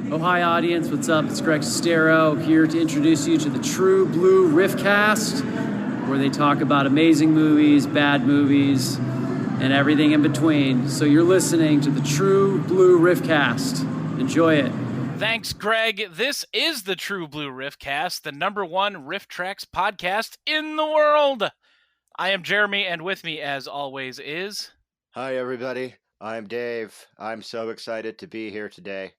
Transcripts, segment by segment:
Oh, hi, audience. What's up? It's Greg Sestero here to introduce you to the True Blue Riffcast, where they talk about amazing movies, bad movies, and everything in between. So you're listening to the True Blue Riffcast. Enjoy it. Thanks, Greg. This is the True Blue Riffcast, the #1 Rifftrax podcast in the world. I am Jeremy, and with me, as always, is... Hi, everybody. I'm Dave. I'm so excited to be here today.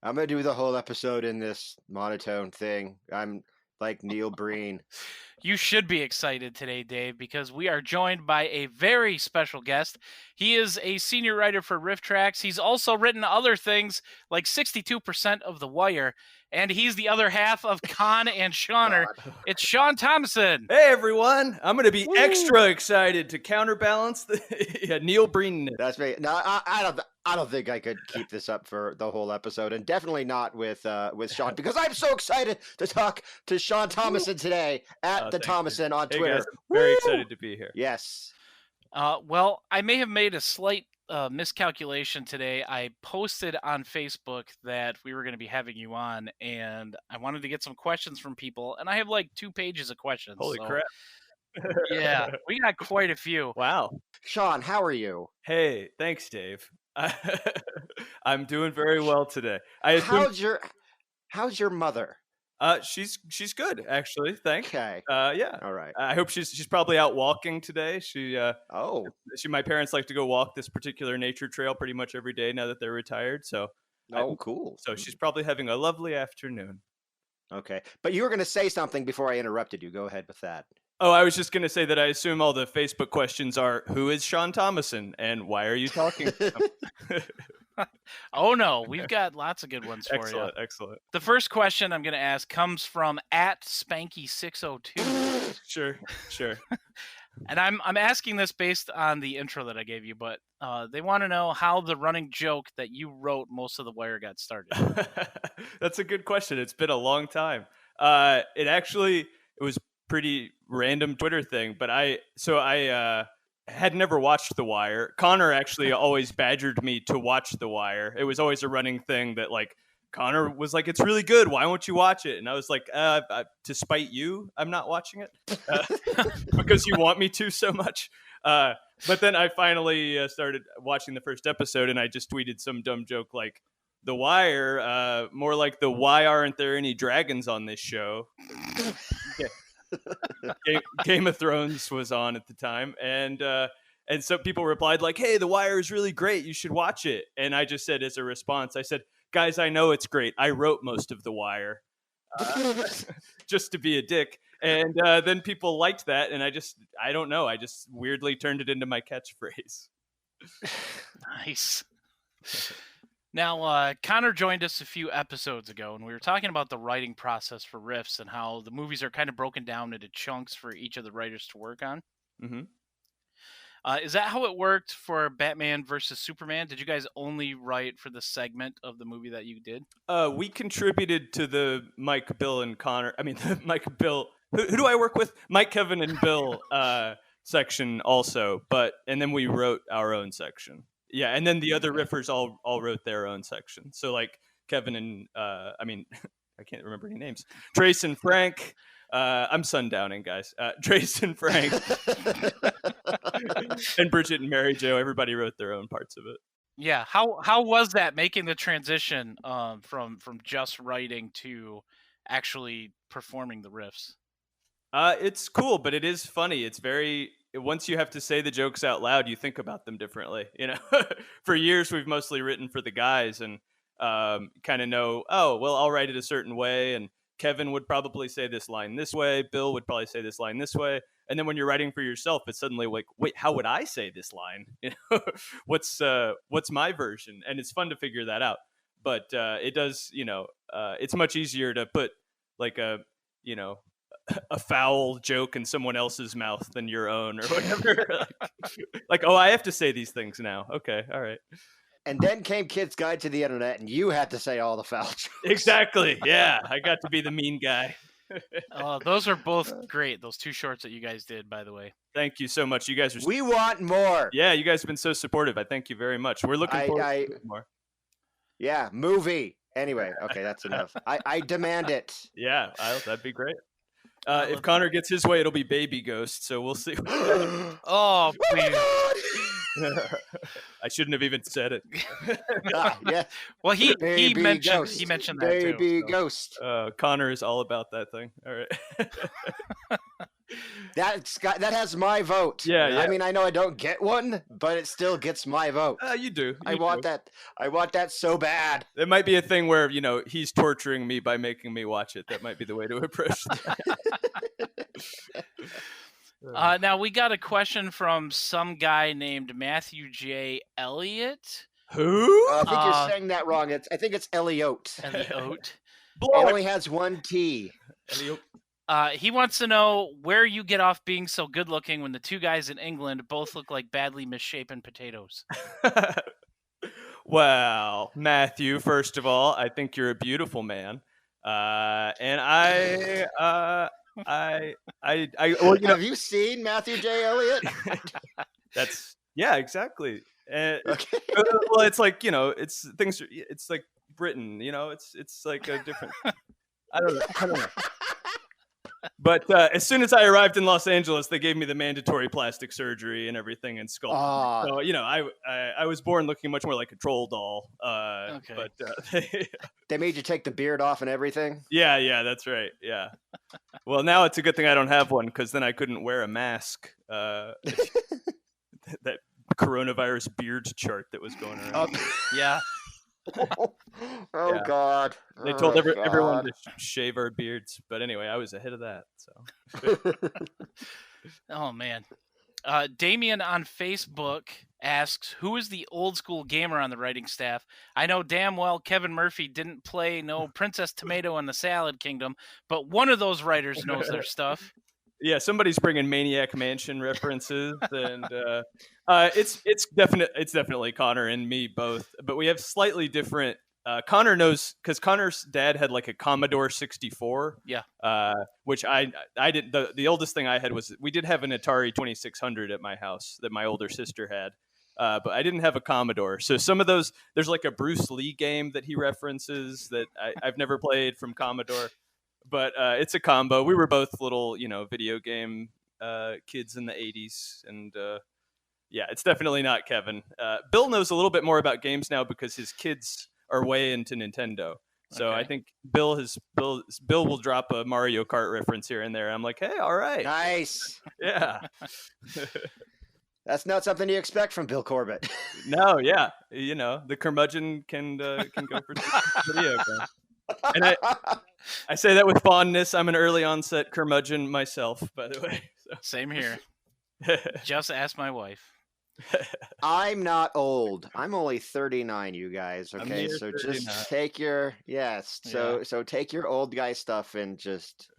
I'm going to do the whole episode in this monotone thing. I'm like Neil Breen. You should be excited today, Dave, because we are joined by a very special guest. He is a senior writer for Rifftrax. He's also written other things like 62% of The Wire, and he's the other half of Con and Seanor. It's Sean Thomason. Hey, everyone. I'm going to be extra excited to counterbalance the Neil Breen. That's me. No, I don't think I could keep this up for the whole episode, and definitely not with Sean, because I'm so excited to talk to Sean Thomason today at the Thomason on Twitter. Guys, very excited to be here. Yes. Well, I may have made a slight miscalculation today. I posted on Facebook that we were going to be having you on, and I wanted to get some questions from people, and I have like 2 pages of questions. Holy crap. Yeah, we got quite a few. Wow. Sean, how are you? Hey, thanks, Dave. I'm doing very well today. How's your mother? She's good, actually. Thanks. Okay. Yeah. All right. I hope she's probably out walking today. My parents like to go walk this particular nature trail pretty much every day now that they're retired. So. Cool. So she's probably having a lovely afternoon. Okay, but you were going to say something before I interrupted you. Go ahead with that. Oh, I was just going to say that I assume all the Facebook questions are, who is Sean Thomason and why are you talking to him? Oh, no, we've got lots of good ones for you. Excellent. The first question I'm going to ask comes from @Spanky602. Sure. And I'm asking this based on the intro that I gave you, but they want to know how the running joke that you wrote most of The Wire got started. That's a good question. It's been a long time. It was pretty random Twitter thing, but I had never watched The Wire. Connor actually always badgered me to watch The Wire. It was always a running thing that like Connor was like, it's really good. Why won't you watch it? And I was like, to spite you, I'm not watching it because you want me to so much. But then I finally started watching the first episode, and I just tweeted some dumb joke like, The Wire, more like the why aren't there any dragons on this show? Game of Thrones was on at the time, and some people replied like, hey, The Wire is really great. You should watch it. And I just said as a response, I said, guys, I know it's great. I wrote most of The Wire just to be a dick. And then people liked that. And I don't know. I just weirdly turned it into my catchphrase. Nice. Now, Connor joined us a few episodes ago, and we were talking about the writing process for riffs and how the movies are kind of broken down into chunks for each of the writers to work on. Mm-hmm. Is that how it worked for Batman versus Superman? Did you guys only write for the segment of the movie that you did? We contributed to the Mike, Bill, and Connor. I mean, Mike, Bill. Who do I work with? Mike, Kevin, and Bill section also. And then we wrote our own section. Yeah, and then the other riffers all wrote their own section. So like Kevin and I can't remember any names. Trace and Frank. I'm sundowning, guys. Trace and Frank and Bridget and Mary Jo. Everybody wrote their own parts of it. Yeah. How was that making the transition from just writing to actually performing the riffs? It's cool, but it is funny. It's once you have to say the jokes out loud, you think about them differently. You know, for years we've mostly written for the guys and kind of know, oh, well, I'll write it a certain way, and Kevin would probably say this line this way. Bill would probably say this line this way. And then when you're writing for yourself, it's suddenly like, wait, how would I say this line? You know, what's my version? And it's fun to figure that out. But it does, it's much easier to put like a foul joke in someone else's mouth than your own or whatever. like, oh, I have to say these things now. Okay, all right. And then came Kid's Guide to the Internet, and you had to say all the foul jokes. Exactly. Yeah, I got to be the mean guy. Those are both great. Those 2 shorts that you guys did, by the way. Thank you so much. You guys are. We want more. Yeah, you guys have been so supportive. I thank you very much. We're looking forward to more. Yeah, movie. Anyway, okay, that's enough. I demand it. Yeah, that'd be great. If Connor gets his way, it'll be Baby Ghost. So we'll see. Oh, please. I shouldn't have even said it. Yeah. Well, he Baby mentioned ghost. he mentioned that too. Baby So. ghost. Connor is all about that thing. All right. That has my vote. Yeah. I mean, I know I don't get one, but it still gets my vote. You do. I want that. I want that so bad. It might be a thing where he's torturing me by making me watch it. That might be the way to approach that. Now we got a question from some guy named Matthew J. Elliott. Who? I think you're saying that wrong. I think it's Elliot. Elliott. It only has one T. Elliot. He wants to know where you get off being so good looking when the two guys in England both look like badly misshapen potatoes. Well, Matthew, first of all, I think you're a beautiful man. And well, Have you seen Matthew J. Elliott? Yeah, exactly. Okay. Well, it's like it's like Britain, it's like a different. I don't know. But as soon as I arrived in Los Angeles, they gave me the mandatory plastic surgery and everything and sculpt. So I was born looking much more like a troll doll. Okay. But they made you take the beard off and everything. Yeah, that's right. Yeah. Well, now it's a good thing I don't have one because then I couldn't wear a mask. That coronavirus beard chart that was going around. Yeah. Oh God! They told everyone to shave our beards, but anyway, I was ahead of that. So. Oh man, Damien on Facebook asks, "Who is the old school gamer on the writing staff? I know damn well Kevin Murphy didn't play no Princess Tomato in the Salad Kingdom, but one of those writers knows their stuff." Yeah, somebody's bringing Maniac Mansion references, and it's definitely Connor and me both, but we have slightly different. Connor knows because Connor's dad had like a Commodore 64. Yeah. Which I did. The oldest thing I had was we did have an Atari 2600 at my house that my older sister had. But I didn't have a Commodore. So some of those, there's like a Bruce Lee game that he references that I've never played from Commodore. But it's a combo. We were both little, video game kids in the 80s. And yeah, it's definitely not Kevin. Bill knows a little bit more about games now because his kids are way into Nintendo. So Okay. I think Bill will drop a Mario Kart reference here and there. I'm like, hey, all right. Nice. Yeah. That's not something you expect from Bill Corbett. No, yeah. The curmudgeon can go for video games. And I say that with fondness. I'm an early onset curmudgeon myself, by the way. So. Same here. Just ask my wife. I'm not old. I'm only 39, you guys. Okay, so just take your So take your old guy stuff and just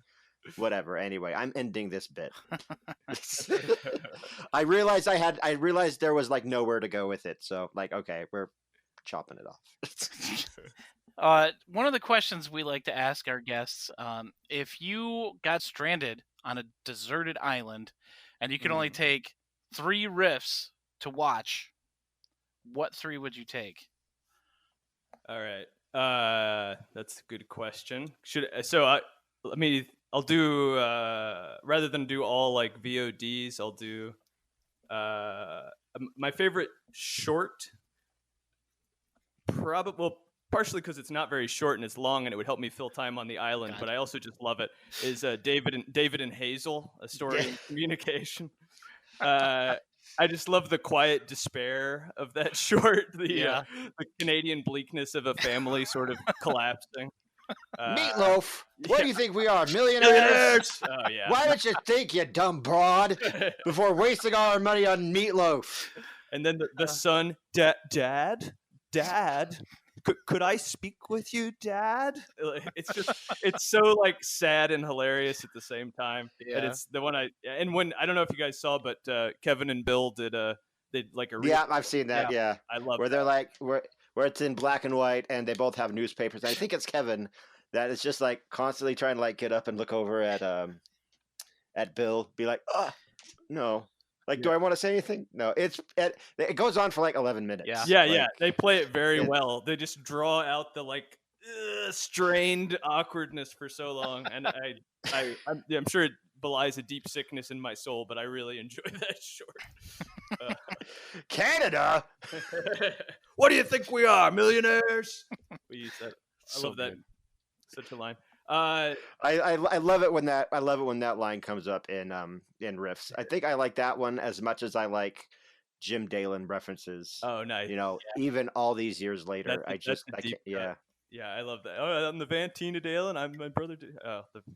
whatever. Anyway, I'm ending this bit. I realized there was like nowhere to go with it. So like, okay, we're chopping it off. One of the questions we like to ask our guests, if you got stranded on a deserted island and you could only take 3 riffs to watch, what 3 would you take? All right. That's a good question. I'll do rather than do all like VODs, I'll do my favorite short, partially because it's not very short and it's long and it would help me fill time on the island, Gotcha. but I also just love it, is David and Hazel, A Story in Communication. I just love the quiet despair of that short, the Canadian bleakness of a family sort of collapsing. Meatloaf. What do you think we are, millionaires? Oh yeah. Why don't you think, you dumb broad, before wasting all our money on meatloaf? And then the son, Dad, could I speak with you, Dad? It's so like sad and hilarious at the same time. Yeah. And it's the one I don't know if you guys saw, but Kevin and Bill did like a Yeah, I've seen that. Yeah, I love where they're like where it's in black and white and they both have newspapers. I think it's Kevin that is just like constantly trying to like get up and look over at Bill, be like, no. Like, do I want to say anything? No, it goes on for like 11 minutes. Yeah. Yeah. They play it very well. They just draw out the like strained awkwardness for so long, and I'm sure it belies a deep sickness in my soul, but I really enjoy that short. Canada. What do you think we are, millionaires? We use that. I So love that. good. Such a line. I love it when that line comes up in riffs. I think I like that one as much as I like Jim Dalen references. Oh, nice. Even all these years later, I can't. Yeah. Yeah, I love that. Oh, I'm the Vantina Dale, and I'm my brother.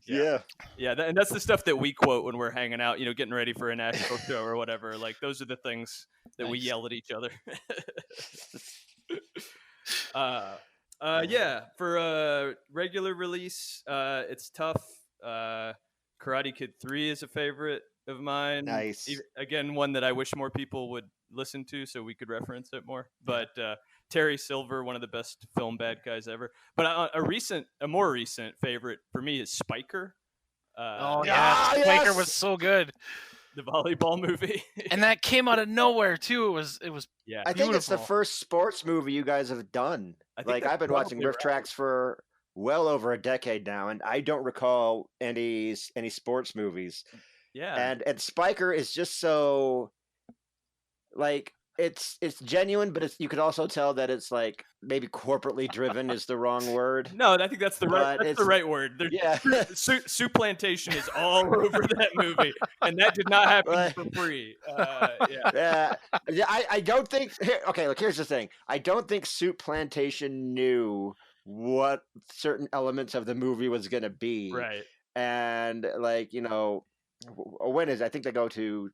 Yeah. And that's the stuff that we quote when we're hanging out, getting ready for a national show or whatever. Like those are the things that we yell at each other. For a regular release, it's tough. Karate Kid 3 is a favorite of mine. Nice. Again, one that I wish more people would listen to so we could reference it more. But Terry Silver, one of the best film bad guys ever. But a more recent favorite for me is Spiker. Spiker was so good. The volleyball movie. And that came out of nowhere too. It was I think it's the first sports movie you guys have done. I've been watching Rifftrax for well over a decade now, and I don't recall any sports movies. Yeah. And Spiker is just so it's genuine, but you could also tell that it's maybe corporately driven is the wrong word. No, I think that's the right word. Yeah. Soup Plantation is all over that movie, and that did not happen for free. I don't think. Here's the thing. I don't think Soup Plantation knew what certain elements of the movie was going to be. Right. And when is it? I think they go to.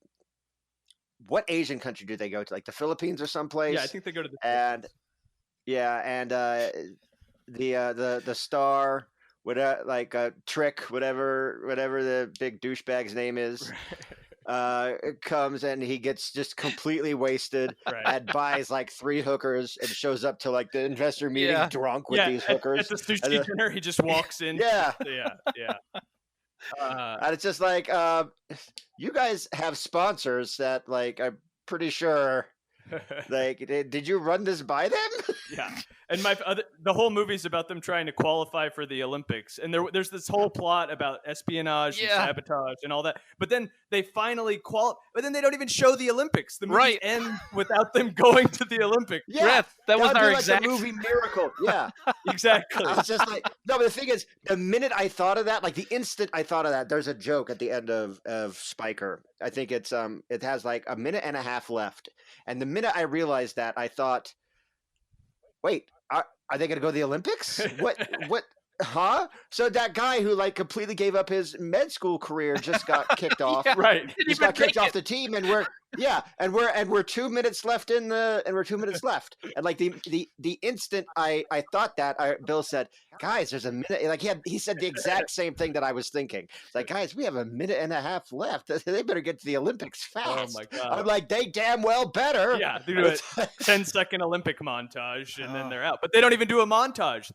What Asian country do they go to? Like the Philippines or someplace? Yeah, I think they go to the Philippines. The star, Trick, whatever the big douchebag's name is, comes and he gets just completely wasted and buys 3 hookers and shows up to the investor meeting drunk with these hookers. At the sushi dinner, he just walks in. Yeah. And it's just you guys have sponsors that I'm pretty sure did you run this by them? Yeah. And the whole movie's about them trying to qualify for the Olympics, and there's this whole plot about espionage and sabotage and all that. But then they finally qualify, but then they don't even show the Olympics. The movie ends without them going to the Olympics. Yeah, that was our exact the movie Miracle. Yeah, exactly. I was just no. But the thing is, the minute I thought of that, the instant I thought of that, there's a joke at the end of Spiker. I think it's it has a minute and a half left, and the minute I realized that, I thought, wait. Are they going to go to the Olympics? What? Huh? So that guy who completely gave up his med school career just got kicked off. Right. Just got kicked off the team, and we're 2 minutes left and we're 2 minutes left. And the instant I thought that, Bill said, "Guys, there's a minute." He said the exact same thing that I was thinking. It's guys, we have a minute and a half left. They better get to the Olympics fast. Oh my God. I'm they damn well better. Yeah, they do a 10-second Olympic montage and then they're out. But they don't even do a montage.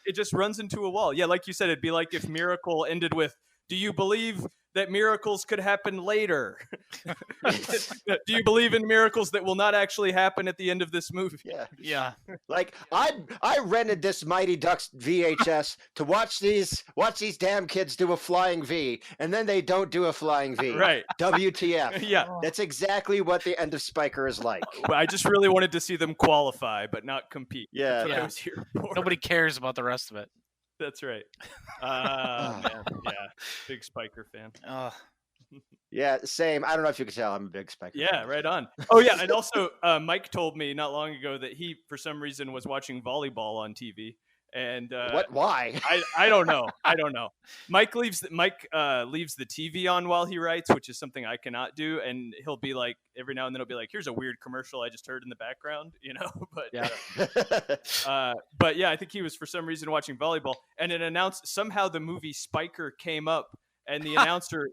It just runs into a wall. Yeah, like you said, it'd be like if Miracle ended with, "Do you believe that miracles could happen later?" Do you believe in miracles that will not actually happen at the end of this movie? Yeah. I rented this Mighty Ducks VHS to watch these damn kids do a flying V, and then they don't do a flying V. Right. WTF. Yeah. That's exactly what the end of Spiker is like. I just really wanted to see them qualify, but not compete. Yeah. That's what I was here for. Nobody cares about the rest of it. That's right. Man. Yeah. Big Spiker fan. Yeah, same. I don't know if you could tell I'm a big Spiker fan. Yeah, right on. Oh, yeah. And also, Mike told me not long ago that he, for some reason, was watching volleyball on TV. And why? I don't know. Mike leaves the TV on while he writes, which is something I cannot do. And he'll be every now and then he'll be "Here's a weird commercial I just heard in the background," But but yeah, I think he was for some reason watching volleyball, and it announced somehow the movie Spiker came up, and the announcer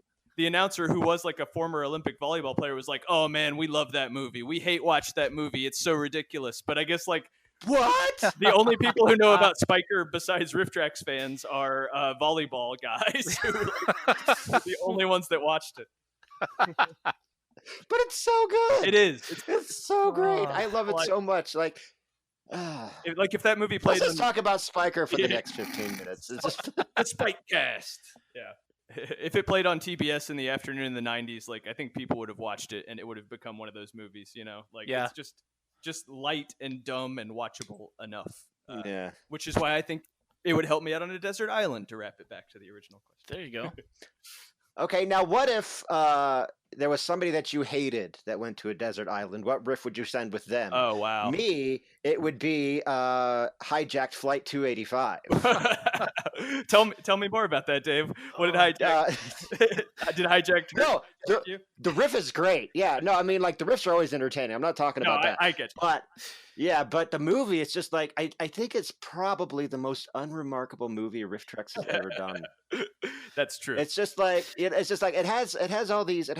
who was a former Olympic volleyball player was "Oh man, we love that movie. We watch that movie. It's so ridiculous." But I guess what? The only people who know about Spiker besides Rifftrax fans are volleyball guys who are the only ones that watched it. But it's so good. It is. It's so great. I love it so much. If that movie played Let's just on talk about Spiker for the next 15 minutes. It's just the SpikeCast. Yeah. If it played on TBS in the afternoon in the 90s, like I think people would have watched it and it would have become one of those movies, Like Yeah. it's just light and dumb and watchable enough. yeah. Which is why I think it would help me out on a desert island, to wrap it back to the original question. There you go. Okay, now what if there was somebody that you hated that went to a desert island? What riff would you send with them? Oh, wow. Me, it would be hijacked Flight 285. Tell me more about that, Dave. What did hijack? Did hijack? No, you? the riff is great. Yeah, no, I mean, like, the riffs are always entertaining. I'm not talking about that. I get you. But but the movie, it's just like I think it's probably the most unremarkable movie Rifftrax has ever done. That's true. It's just like it has all these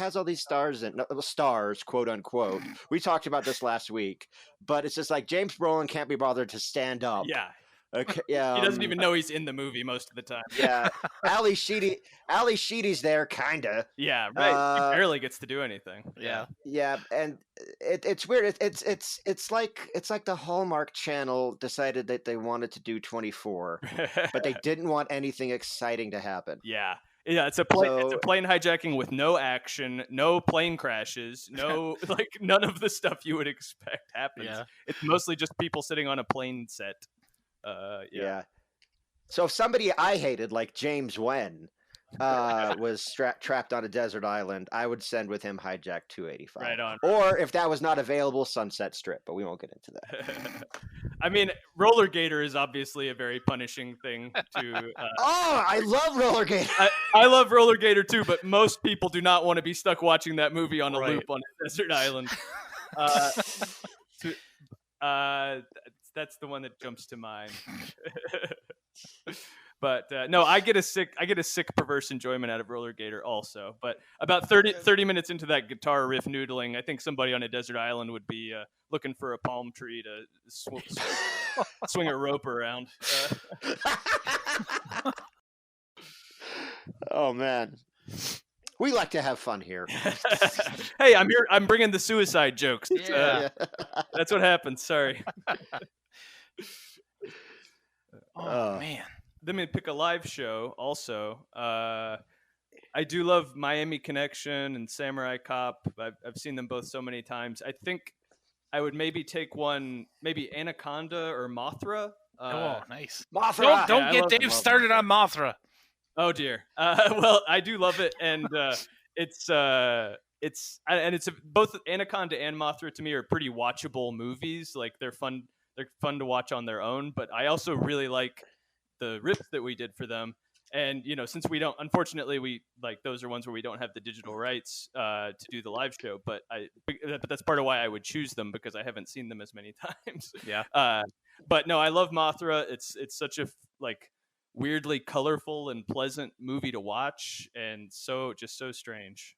stars stars, quote unquote. We talked about this last week, but it's just like James Brolin can't be bothered to stand up. Yeah. Okay, yeah. He doesn't even know he's in the movie most of the time. Yeah. Ali Sheedy's there, kinda. Yeah, right. He barely gets to do anything. Yeah. Yeah, and it's weird. It's like the Hallmark Channel decided that they wanted to do 24, but they didn't want anything exciting to happen. Yeah. Yeah, it's a plane hijacking with no action, no plane crashes, no none of the stuff you would expect happens. Yeah. It's mostly just people sitting on a plane set. Yeah. So if somebody I hated, like James Wen, was trapped on a desert island, I would send with him hijack 285. Right on. Or if that was not available, Sunset Strip, but we won't get into that. I mean, roller gator is obviously a very punishing thing to. I love roller gator. I love roller gator too, but most people do not want to be stuck watching that movie on a loop on a desert island. That's the one that jumps to mind. But no, I get a sick perverse enjoyment out of roller gator also. But about 30 minutes into that guitar riff noodling, I think somebody on a desert island would be looking for a palm tree to swing a rope around. Oh man, we like to have fun here. Hey, I'm here. I'm bringing the suicide jokes. Yeah. That's what happens. Sorry. Oh man. Let me pick a live show also. I do love Miami Connection and Samurai Cop. I've seen them both so many times. I think I would maybe take one, maybe Anaconda or Mothra. Oh, nice. Mothra. Don't get Dave started on Mothra. Oh dear. Well, I do love it, and it's both Anaconda and Mothra to me are pretty watchable movies. Like they're fun to watch on their own. But I also really like the riffs that we did for them. And, since we don't, unfortunately, we like those are ones where we don't have the digital rights to do the live show. But that's part of why I would choose them, because I haven't seen them as many times. Yeah. But no, I love Mothra. It's such a weirdly colorful and pleasant movie to watch, and so strange.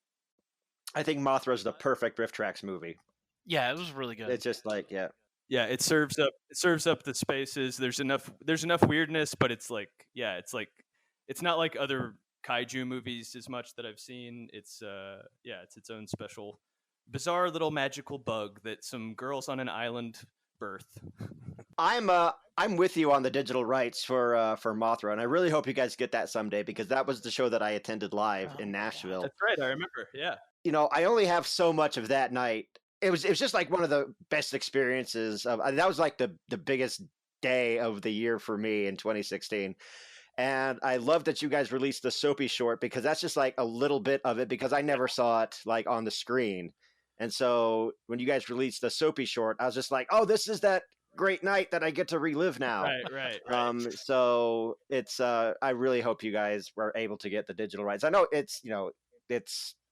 I think Mothra is the perfect Rifftrax movie. Yeah, it was really good. It's just like Yeah, it serves up the spaces. There's enough weirdness, but it's not like other kaiju movies as much that I've seen. It's its own special, bizarre little magical bug that some girls on an island birth. I'm with you on the digital rights for Mothra, and I really hope you guys get that someday, because that was the show that I attended live in Nashville. That's right, I remember. Yeah. I only have so much of that night. It was just like one of the best experiences that was like the biggest day of the year for me in 2016. And I love that you guys released the Soapy short, because that's just like a little bit of it, because I never saw it like on the screen. And so when you guys released the Soapy short, I was just like, oh, this is that great night that I get to relive now. Right. So it's I really hope you guys were able to get the digital rights. I know it's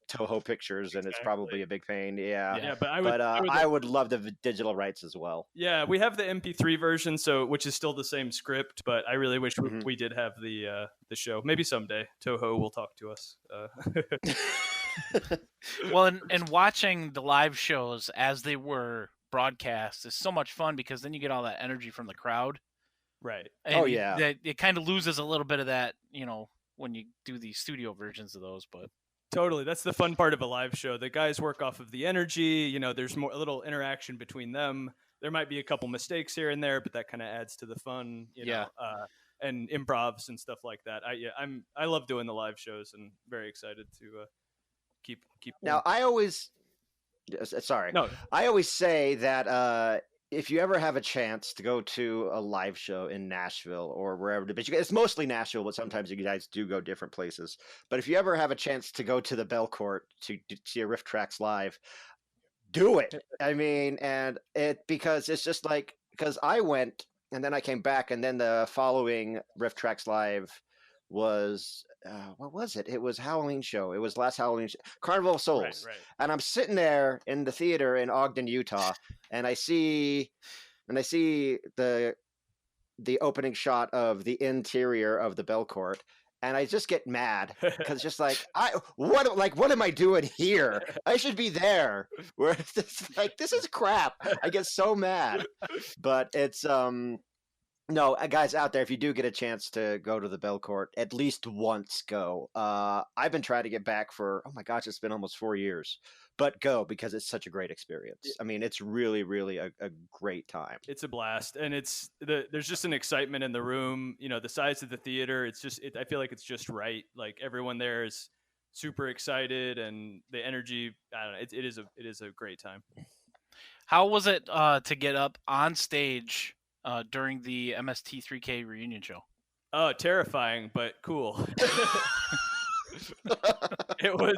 Toho Pictures, and it's probably a big pain. Yeah, but I would love the digital rights as well. Yeah, we have the MP3 version, which is still the same script, but I really wish we did have the show. Maybe someday Toho will talk to us. Well, and watching the live shows as they were broadcast is so much fun, because then you get all that energy from the crowd. Right. And it kind of loses a little bit of that, when you do the studio versions of those, but. Totally. That's the fun part of a live show. The guys work off of the energy. There's a little interaction between them. there might be a couple mistakes here and there, but that kind of adds to the fun, you know, and improvs and stuff like that. I love doing the live shows and very excited to keep. Now, I always say that if you ever have a chance to go to a live show in Nashville or wherever, but it's mostly Nashville, but sometimes you guys do go different places. But if you ever have a chance to go to the Bell Court to see a Rifftrax live, do it. I mean, because it's just like, because I went and then I came back, and then the following Rifftrax live was what was it? It was Halloween show. It was last Halloween Carnival of Souls. Right. And I'm sitting there in the theater in Ogden, Utah, and I see the opening shot of the interior of the Bell Court, and I just get mad because just like what am I doing here? I should be there. Where it's like, this is crap. I get so mad. But it's no, guys out there, if you do get a chance to go to the Bell Court, at least once go. I've been trying to get back for, oh my gosh, it's been almost 4 years. But go, because it's such a great experience. I mean, it's really, really a great time. It's a blast, and there's just an excitement in the room. You know, the size of the theater. I feel like it's just right. Like everyone there is super excited, and the energy. I don't know. It is a great time. How was it to get up on stage during the MST3K reunion show? Oh, terrifying, but cool. It was,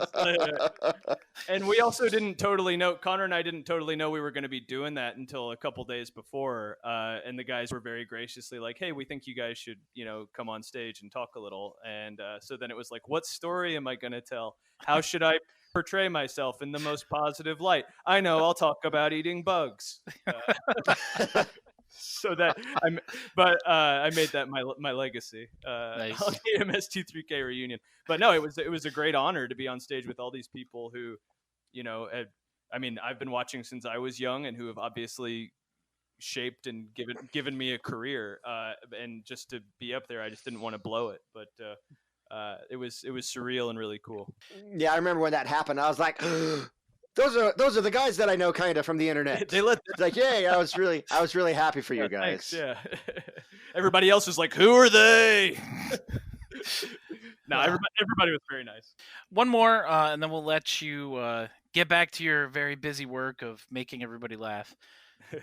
and we also didn't totally know. Connor and I didn't totally know we were going to be doing that until a couple days before. And the guys were very graciously like, "Hey, we think you guys should, come on stage and talk a little." And so then it was like, "What story am I going to tell? How should I portray myself in the most positive light? I know, I'll talk about eating bugs." So that I made that my legacy. Nice. On the MST3K reunion. But no, it was a great honor to be on stage with all these people who, I've been watching since I was young and who have obviously shaped and given me a career. And just to be up there, I just didn't want to blow it. But it was surreal and really cool. Yeah, I remember when that happened. I was like, Those are the guys that I know kind of from the internet. It's like, yay! I was really happy for you guys. Thanks, yeah. Everybody else was like, "Who are they?" No, everybody was very nice. One more, and then we'll let you get back to your very busy work of making everybody laugh.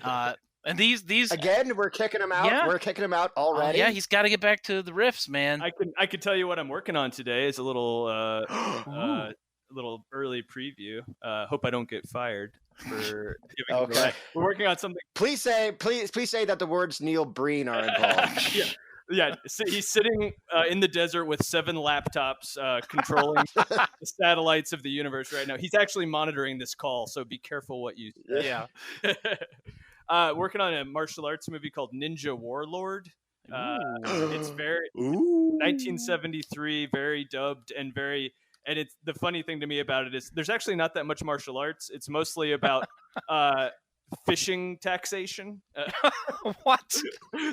And these again, we're kicking them out. Yeah. We're kicking them out already. Yeah, he's got to get back to the riffs, man. I could tell you what I'm working on today. It's a little little early preview. Hope I don't get fired for giving it away. We're working on something. Please say that the words Neil Breen are involved. Yeah. So he's sitting in the desert with 7 laptops controlling the satellites of the universe right now. He's actually monitoring this call, so be careful what you say. Yeah. Working on a martial arts movie called Ninja Warlord. It's very 1973, very dubbed and very. And it's the funny thing to me about it is there's actually not that much martial arts. It's mostly about fishing taxation. What?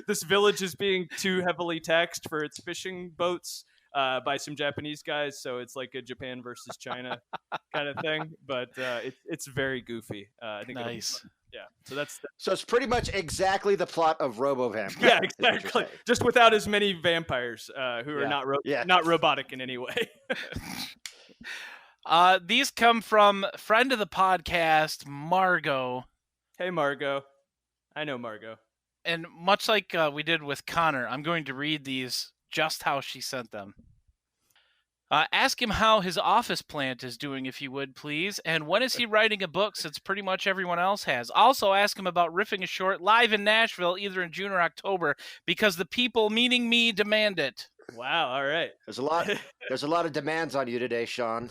This village is being too heavily taxed for its fishing boats by some Japanese guys. So it's like a Japan versus China kind of thing. But it's very goofy. I think nice. Yeah. So it's pretty much exactly the plot of RoboVampire. Yeah, exactly. Just without as many vampires who are not robotic in any way. These come from friend of the podcast, Margot. Hey, Margot. I know Margot. And much like we did with Connor, I'm going to read these just how she sent them. Ask him how his office plant is doing, if you would, please. And when is he writing a book, since pretty much everyone else has? Also ask him about riffing a short live in Nashville, either in June or October, because the people, meaning me, demand it. Wow, all right. There's a lot of demands on you today, Sean.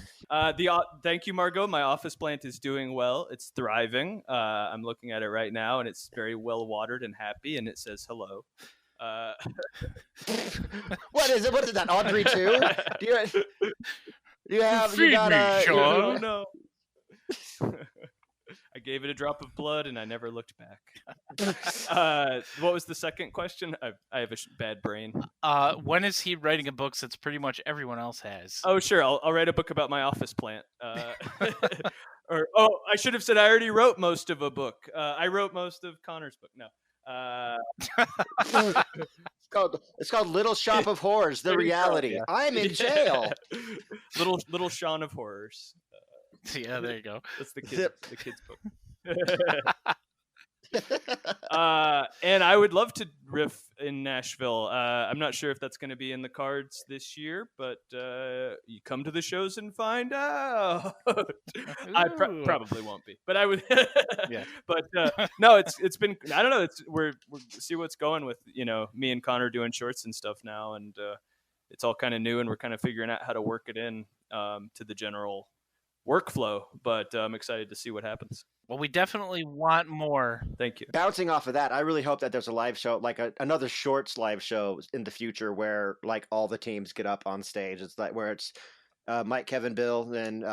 Thank you, Margot. My office plant is doing well. It's thriving. I'm looking at it right now, and it's very well watered and happy, and it says hello. What is it? What is that? Audrey 2? You got Sean. No. I gave it a drop of blood and I never looked back. What was the second question? I have a bad brain. When is he writing a book since pretty much everyone else has? Oh, sure. I'll write a book about my office plant. I should have said I already wrote most of a book. I wrote most of Connor's book. No. It's called Little Shop of Horrors, the reality. Yeah. I'm in jail. Little Shaun of Horrors. Yeah, there you go. That's the kids book. And I would love to riff in Nashville. I'm not sure if that's going to be in the cards this year, but you come to the shows and find out. I probably won't be, but I would. Yeah. But no, it's been. I don't know. We're see what's going with me and Connor doing shorts and stuff now, and it's all kind of new, and we're kind of figuring out how to work it in to the general workflow. But I'm excited to see what happens. Well, we definitely want more. Thank you. Bouncing off of that, I really hope that there's a live show, like another shorts live show in the future where like all the teams get up on stage. It's like where it's Mike, Kevin, Bill, then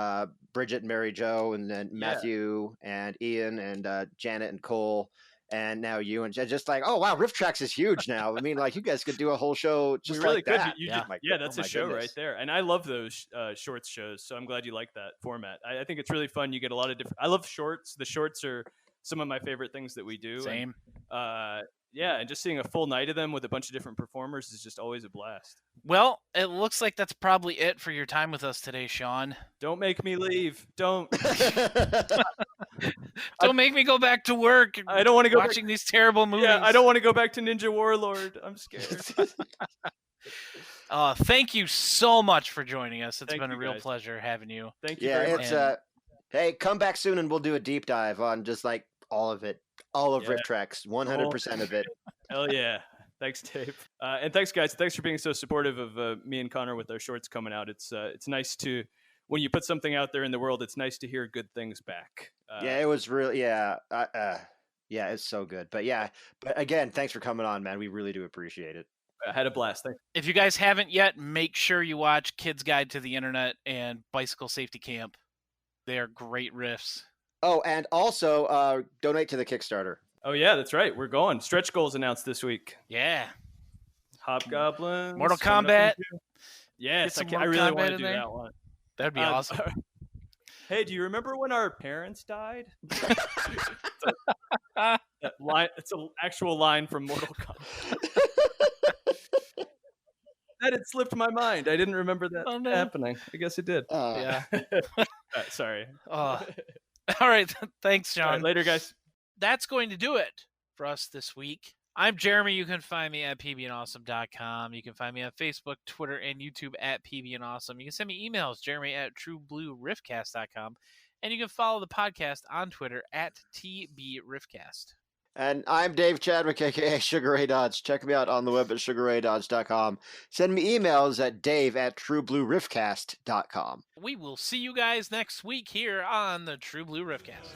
Bridget and Mary Jo, and then Matthew and Ian and Janet and Cole, and now you, and just like, oh wow, Rifftrax is huge now. I mean, like you guys could do a whole show just really like could. that. That's a show right there, and I love those shorts shows. So I'm glad you like that format. I think it's really fun. You get a lot of different. I love shorts. The shorts are some of my favorite things that we do. Same. And, and just seeing a full night of them with a bunch of different performers is just always a blast. Well, it looks like that's probably it for your time with us today, Sean. Don't make me leave. Don't. Don't make me go back to work. I don't want to go watching these terrible movies. Yeah, I don't want to go back to Ninja Warlord. I'm scared. Thank you so much for joining us. It's been a real guys. pleasure having you. Thank you. Yeah, very it's hey, come back soon and we'll do a deep dive on just like all of it, all of Rifftrax, 100% of it. Hell yeah. Thanks, Dave. And thanks, guys. Thanks for being so supportive of me and Connor with our shorts coming out. It's nice to, when you put something out there in the world, it's nice to hear good things back. Yeah, it was really, it's so good. But again, thanks for coming on, man. We really do appreciate it. I had a blast. Thanks. If you guys haven't yet, make sure you watch Kids Guide to the Internet and Bicycle Safety Camp. They are great riffs. Oh, and also donate to the Kickstarter. Oh, yeah, that's right. We're going. Stretch goals announced this week. Yeah. Hobgoblins. Mortal Kombat. Yes, Get some I Mortal really Kombat want to in do there. that one. That'd be awesome. Hey, do you remember when our parents died? It's an actual line from Mortal Kombat. That had slipped my mind. I didn't remember that happening. I guess it did. Yeah. Sorry. All right. Thanks, John. All right, later, guys. That's going to do it for us this week. I'm Jeremy. You can find me at pbandawesome.com. You can find me on Facebook, Twitter, and YouTube at pbandawesome. You can send me emails, jeremy@trueblueriffcast.com. And you can follow the podcast on Twitter at tbriffcast. And I'm Dave Chadwick, a.k.a. Sugar Ray Dodge. Check me out on the web at sugarraydodge.com. Send me emails at dave@trueblueriffcast.com. We will see you guys next week here on the True Blue Riffcast.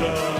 Rock,